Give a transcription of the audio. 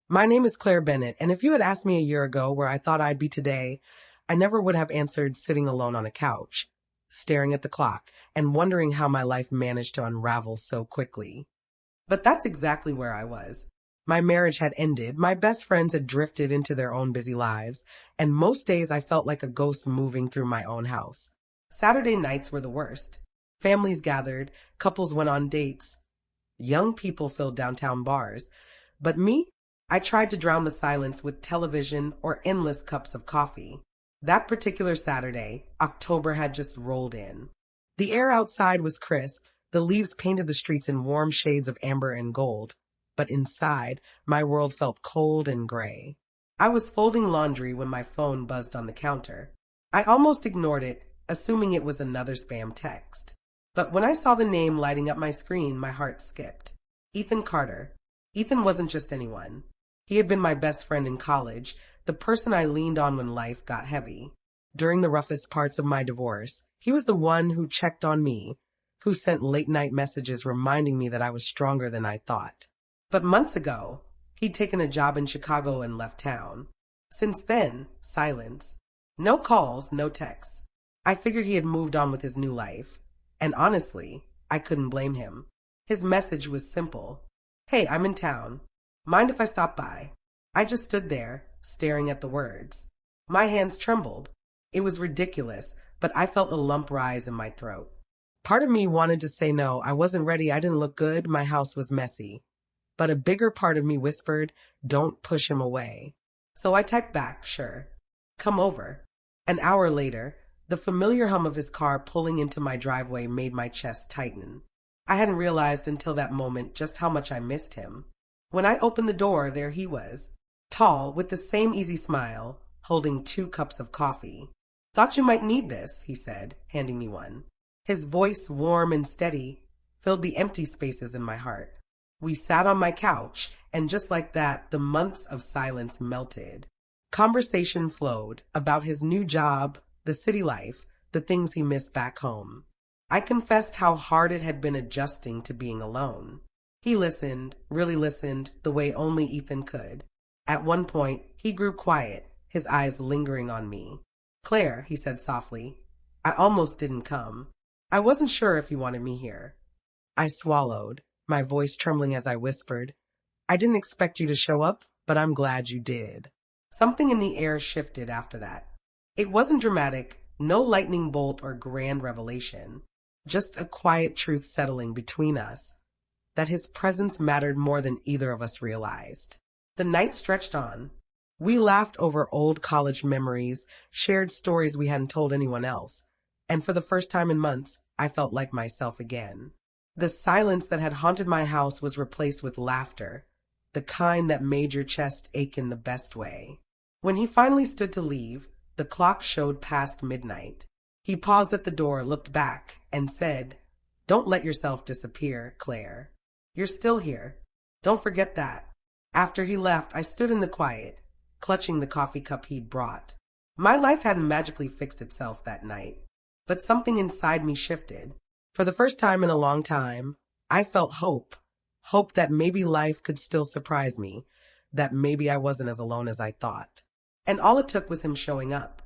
My name is Claire Bennett, and if you had asked me a year ago where I thought I'd be today, I never would have answered sitting alone on a couch, staring at the clock, and wondering how my life managed to unravel so quickly. But that's exactly where I was. My marriage had ended, my best friends had drifted into their own busy lives, and most days I felt like a ghost moving through my own house. Saturday nights were the worst. Families gathered, couples went on dates, young people filled downtown bars. But me? I tried to drown the silence with television or endless cups of coffee. That particular Saturday, October had just rolled in. The air outside was crisp, the leaves painted the streets in warm shades of amber and gold. But inside, my world felt cold and gray. I was folding laundry when my phone buzzed on the counter. I almost ignored it, assuming it was another spam text. But when I saw the name lighting up my screen, my heart skipped. Ethan Carter. Ethan wasn't just anyone. He had been my best friend in college, the person I leaned on when life got heavy. During the roughest parts of my divorce, he was the one who checked on me, who sent late-night messages reminding me that I was stronger than I thought. But months ago, he'd taken a job in Chicago and left town. Since then, silence. No calls, no texts. I figured he had moved on with his new life. And honestly, I couldn't blame him. His message was simple. Hey, I'm in town. Mind if I stop by? I just stood there, staring at the words. My hands trembled. It was ridiculous, but I felt a lump rise in my throat. Part of me wanted to say no, I wasn't ready, I didn't look good, my house was messy. But a bigger part of me whispered, don't push him away. So I typed back, sure. Come over. An hour later, the familiar hum of his car pulling into my driveway made my chest tighten. I hadn't realized until that moment just how much I missed him. When I opened the door, there he was, tall, with the same easy smile, holding 2 cups of coffee. Thought you might need this, he said, handing me one. His voice, warm and steady, filled the empty spaces in my heart. We sat on my couch, and just like that, the months of silence melted. Conversation flowed about his new job, the city life, the things he missed back home. I confessed how hard it had been adjusting to being alone. He listened, really listened, the way only Ethan could. At one point, he grew quiet, his eyes lingering on me. Claire, he said softly, I almost didn't come. I wasn't sure if you wanted me here. I swallowed, my voice trembling as I whispered, I didn't expect you to show up, but I'm glad you did. Something in the air shifted after that. It wasn't dramatic, no lightning bolt or grand revelation, just a quiet truth settling between us, that his presence mattered more than either of us realized. The night stretched on. We laughed over old college memories, shared stories we hadn't told anyone else, and for the first time in months, I felt like myself again. The silence that had haunted my house was replaced with laughter, the kind that made your chest ache in the best way. When he finally stood to leave, the clock showed past midnight. He paused at the door, looked back, and said, Don't let yourself disappear, Claire. You're still here. Don't forget that. After he left, I stood in the quiet, clutching the coffee cup he'd brought. My life hadn't magically fixed itself that night, but something inside me shifted. For the first time in a long time, I felt hope. Hope that maybe life could still surprise me, that maybe I wasn't as alone as I thought. And all it took was him showing up.